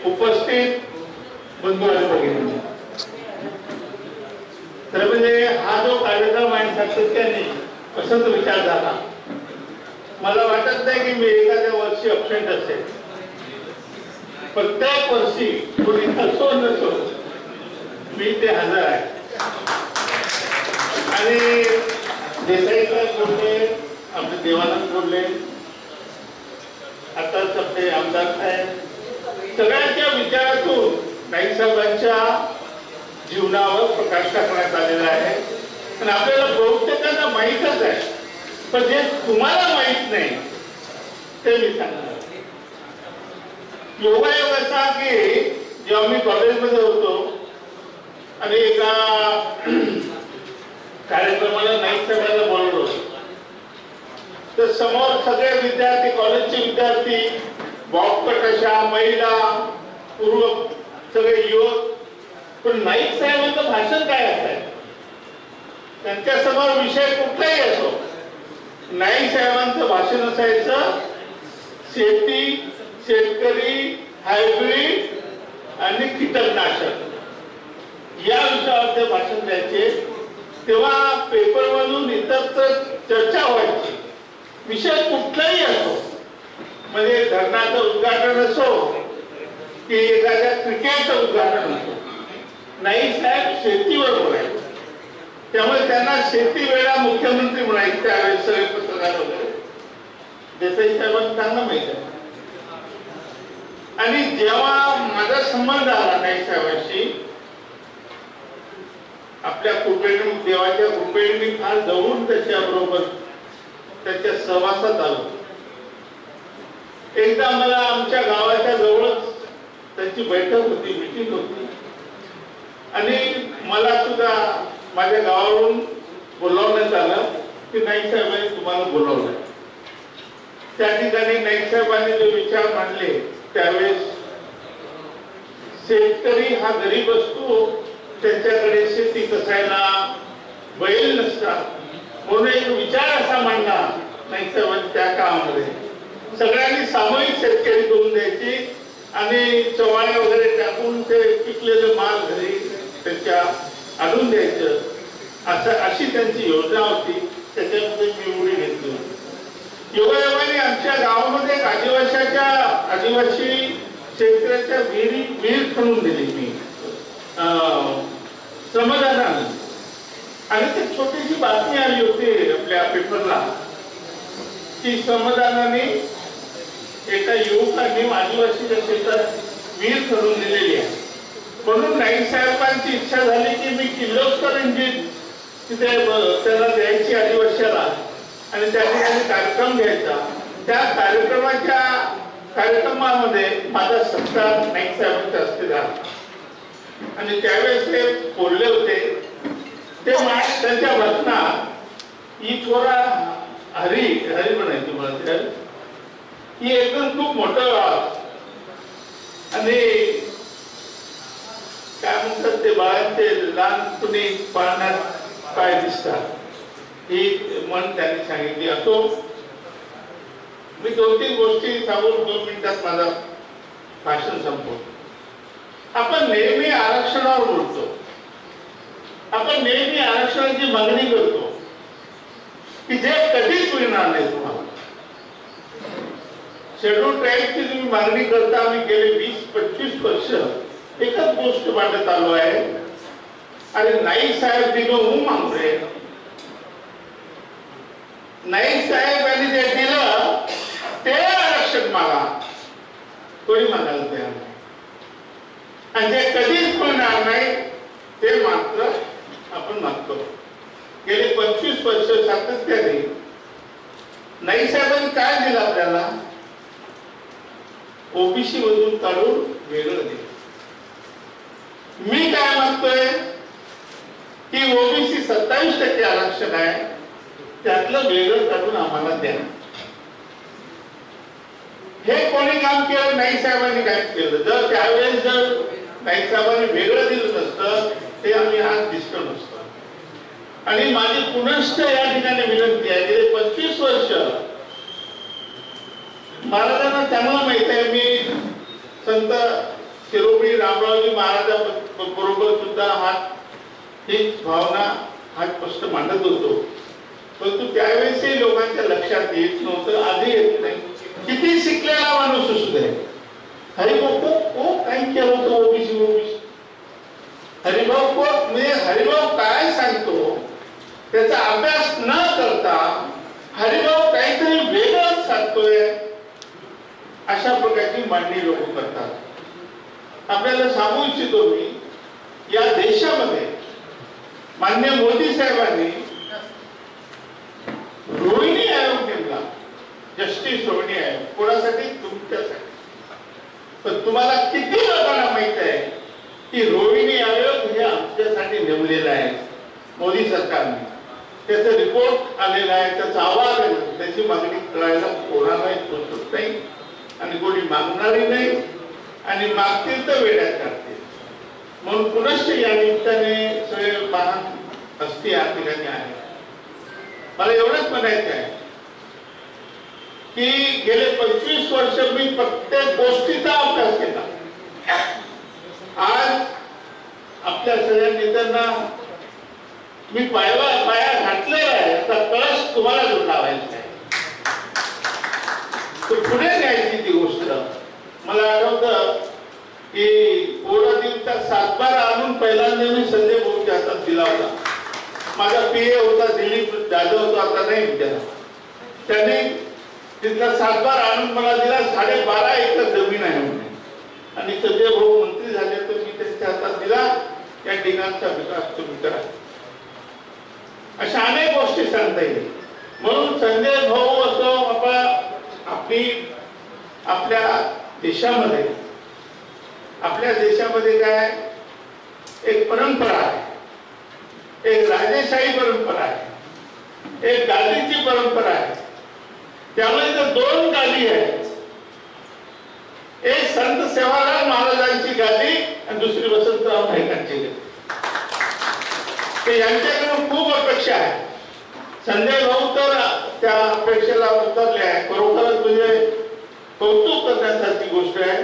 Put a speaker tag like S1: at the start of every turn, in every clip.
S1: उपस्थित बंधू आणि भगिनी, तर म्हणजे हा जो कार्यक्रम आहे सातत्याने असाच विचार झाला. मला वाटत नाही की मी एखाद्या वर्षी अबसेंट असेल. प्रत्येक वर्षी कोणी असो नसो मी ते हजर आहे. आणि देसाई साहेब बोलले, आपले देवानंद बोलले, आताच आपले आमदार साहेब, सगळ्यांच्या विचारातून नाईक साहेबांच्या जीवनावर प्रकाश टाकण्यात आलेला आहे. पण आपल्याला बहुतेकांना माहीतच आहे, पण जे तुम्हाला माहीत नाही ते मी सांगणार. योगायोग असा की जेव्हा मी कॉलेजमध्ये होतो आणि एका कार्यक्रमाला नाईक साहेबांना बोलवलं होतं, तर समोर सगळे विद्यार्थी, कॉलेजचे विद्यार्थी, बॉबकट अशा महिला, पूर्व सगळे युवक, पण नाईक साहेबांचं भाषण काय असायचं, त्यांच्या समोर विषय कुठलाही असो, नाईक साहेबांचं भाषण असायचं शेती, शेतकरी, हायब्रिड आणि कीटकनाशक या विषयावर ते भाषण द्यायचे. तेव्हा पेपरमधून इतर चर्चा व्हायची, विषय कुठलाही असो, म्हणजे धरणाचं उद्घाटन असो की एखाद्या क्रिकेटचं उद्घाटन असो, नाईक साहेब शेतीवर बोलायचे. त्यामुळे त्यांना शेती वेळा मुख्यमंत्री म्हणायचे त्यावेळेस सगळे पत्रकार वगैरे. देसाई साहेबांना चांगलं माहित आहे. आणि जेव्हा माझा संबंध आला नाईक साहेबांशी, आपल्या कृपेने, देवाच्या कृपेने मी फार जवळून त्याच्याबरोबर त्याच्या सहवासात आलो. एकदा मला आमच्या गावाच्या जवळच त्यांची बैठक होती, मीटिंग होती, आणि मला सुद्धा माझ्या गावावरून बोलावण्यात आलं की नाईक साहेबांनी तुम्हाला बोलावलं. त्या ठिकाणी नाईक साहेबांनी जे विचार मांडले त्यावेळेस, शेतकरी हा गरीब असतो, त्यांच्याकडे शेती कसायला बैल नसतात, म्हणून एक विचार असा मांडला नाईक साहेबांनी. त्या काळामध्ये सगळ्यांनी सामूहिक शेतकरी करून द्यायची आणि चवाळे वगैरे टाकून ते पिकलेले माल घरी त्यांच्या आणून द्यायचं, अशी त्यांची योजना होती. त्याच्यामध्ये मी उडी घेतली. योगायोगाने आमच्या गावामध्ये आदिवासी शेतकऱ्याच्या विहीर खणून दिली मी श्रमदानाने. आणि ते छोटीशी बातमी आली होती आपल्या पेपरला की श्रमदानाने एका युवकांनी आदिवासीच्या शेतात विहीर खणून दिलेली आहे. म्हणून नाईक साहेबांची इच्छा झाली की मी किर्लोस्कर इंजिन तिथे त्याला द्यायची आदिवासीला आणि त्या ठिकाणी कार्यक्रम घ्यायचा. त्या कार्यक्रमामध्ये माझा सत्कार नाईक साहेबांच्या हस्ते झाला. आणि त्यावेळेस ते बोलले होते, ते त्यांच्या भाषणात ही थोडा हरी म्हणायची मला, ही एकदम खूप मोठं आणि काय म्हणतात ते बाळांचे लहानपणी पाळण्यात काय दिसतात, ही मन त्यांनी सांगितली. असो, मी 2-3 गोष्टी सांगून 2 मिनिटात माझं भाषण संपवतो. आपण नेहमी आरक्षणावर बोलतो, आपण नेहमी आरक्षणाची मागणी करतो की जे कधीच मिळणार नाही तुम्हाला. शेड्यूल ट्राईबची तुम्ही मागणी करता, आम्ही गेले 20-25 वर्ष एकच गोष्ट वाटत आलो आहे, अरे नाईक साहेब दिलो हूं मागतोय, नाईक साहेबांनी जे दिलं ते आरक्षण मागा, कोणी मागायला तयार नाही. आणि जे कधीच मिळणार नाही ते मात्र आपण मागतो. गेले 25 वर्ष सातत्याने नाईक साहेबांनी काय दिलं आपल्याला, ओबीसी मधून काढून वेगळं दिलं. मी काय मागतोय की ओबीसी 27% आरक्षण आहे, त्यातलं वेगळं काढून आम्हाला द्या. हे कोणी काम केलं, नाईक साहेबांनी काय केलं. जर त्यावेळेस जर नाईक साहेबांनी वेगळं दिलं नसतं ते आम्ही आज दिसलो नसतो. आणि माझी पुनश्च या ठिकाणी विनंती आहे, गेले 25 वर्ष महाराजांना चांगलं माहित आहे मी संत शिरोमणी रामरावजी महाराजांबरोबर सुद्धा हीच भावना स्पष्ट मांडत होतो, परंतु त्यावेळेसही लोकांच्या लक्षात येत नव्हतं, आधी येत नाही. किती शिकलेला माणूस असू दे, हरिभाऊ काय केलं होतं ओबीसी हरिभाऊ म्हणजे हरिभाऊ काय सांगतो त्याचा अभ्यास न करता हरिभाऊ काहीतरी वेगळंच सांगतोय अशा प्रकारची मांडणी लोक करतात. आपल्याला सांगू इच्छितो मी, या देशामध्ये माननीय मोदी साहेबांनी रोहिणी आयोग नेमला, जस्टिस रोहिणी आयोग. कोणासाठी? तुमच्यासाठी. पण तुम्हाला किती लोकांना माहित आहे की रोहिणी आयोग हे आमच्यासाठी नेमलेला आहे मोदी सरकारने. त्याचा रिपोर्ट आलेला आहे, त्याचा अहवाल आहे, त्याची मागणी करायला कोणालाही पोचत नाही आणि कोणी मागणारही नाही, आणि मागतील तर वेड्यात काढतील. म्हणून पुनश्च या निमित्ताने सगळे महान हस्ती या ठिकाणी आहे. मला एवढंच म्हणायचं आहे की गेले 25 वर्ष मी प्रत्येक गोष्टीचा अभ्यास केला. आज आपल्या सगळ्या नेत्यांना मी पाया घातलेला आहे, आता कळस तुम्हाला लावायचा आहे, तो पुढे न्यायची ती गोष्ट. मला आठवतं की पोरादिवचा सातबारा आणून पहिल्यांदा मी संजय भाऊच्या हातात दिला होता. माझा पीए होता दिलीप जाधव होता, आता नाही विचारा. त्याने तिथला सातबारा आणून मला दिला. 12.5 एकर जमीन आहे म्हणे, आणि संजय भाऊ मंत्री झाले तर मी त्यांच्या हातात दिला, या ठिकाणचा विकास तुम्ही करा. अशा अनेक गोष्टी सांगता येईल. म्हणून संजय भाऊ असो, आपल्या देशामध्ये काय एक परंपरा आहे, एक राजेशाही परंपरा आहे, एक गादीची परंपरा आहे. त्यामुळे तर 2 गादी आहेत, एक संत सेवालाल महाराजांची गादी आणि दुसरी वसंतराव नाईकांची गादी. यांच्याकडून खूप अपेक्षा आहे. संजय भाऊ तर त्या अपेक्षेला उतरले आहे. खरोखरच म्हणजे कौतुक करण्यासारखी गोष्ट आहे.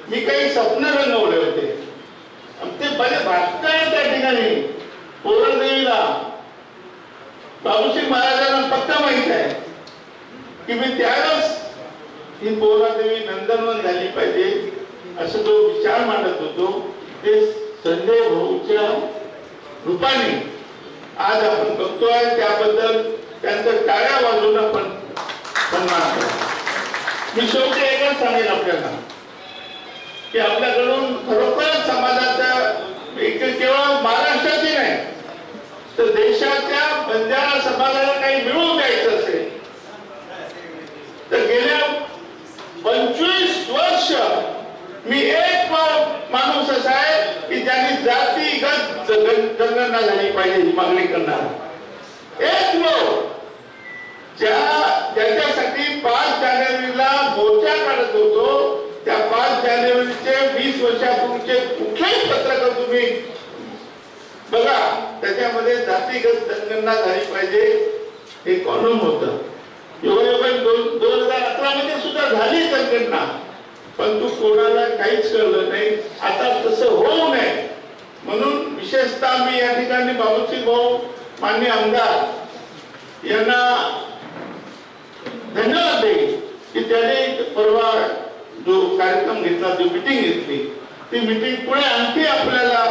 S1: मी काही स्वप्न रंगवले होते, ते माझे भाषण आहे त्या ठिकाणी पोरणदेवीला. बाबूसिंग महाराजांना पक्का माहित आहे की मी त्यावेळेस ही पोरणदेवी नंदनवन झाली पाहिजे असं जो विचार मांडत होतो, ते संजय भाऊच्या रूपाने आज आपण बघतोय. त्याबद्दल त्यांचं टाळ्या वाजवून आपण सन्मान करतो. मी शेवटी एकच सांगेन आपल्याला की आपल्याकडून खरोखरच समाजाच्या केवळ महाराष्ट्राची नाही तर देशाच्या बंजारा समाजाला काही मिळवून द्यायचं असेल तर गेल्या 25 वर्ष मी एक माणूस असा आहे की ज्यांनी जातीगत जनगणना झाली पाहिजे ही मागणी करणार. एक लोक ज्याच्यासाठी 5 जानेवारीला मोर्चा काढत होतो, त्या 5 जानेवारीचे 20 वर्षापूर्वीचे कुठलेही पत्रकार तुम्ही बघा, त्याच्यामध्ये जातीगत जनगणना झाली पाहिजे हे कॉलम होतं. 2011 मध्ये सुद्धा झाली जनगणना, पण तू कोणाला काहीच कळलं नाही. आता तसं होऊ नये म्हणून विशेषतः मी या ठिकाणी बाबूसिंग भाऊ माननीय आमदार यांना धन्यवाद देईल की त्याने परवा जो कार्यक्रम घेतला, जो मीटिंग घेतली, ती मीटिंग पुढे आणखी आपल्याला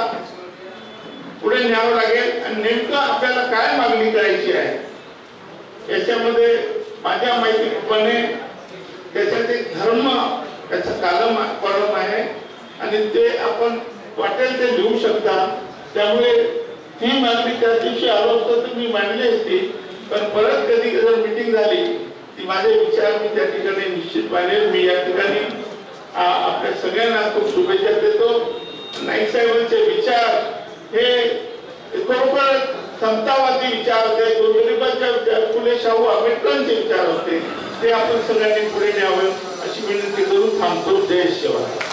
S1: पुढे न्यावं लागेल आणि नेमकं आपल्याला काय मागणी करायची आहे याच्यामध्ये माझ्या माहितीप्रमाणे त्याच्यात एक धर्म त्याचा कॉलम आहे आणि ते आपण वाटेल ते लिहू शकता. त्यामुळे ही मागणी त्या दिवशी आलो असतो तर मी मांडली असती, पण परत कधी जर मीटिंग झाली ती माझे विचार मी त्या ठिकाणी निश्चित मानेल. मी या ठिकाणी आपल्या सगळ्यांना खूप शुभेच्छा देतो. नाईक साहेबांचे विचार हे खरोखर समतावादी विचार होते, गोरगरिबांचे विचार, फुले शाहू आंबेडकरांचे विचार होते, ते आपण सगळ्यांनी पुढे न्यावे अशी विनंती करून थांबतो. जय शिवराय.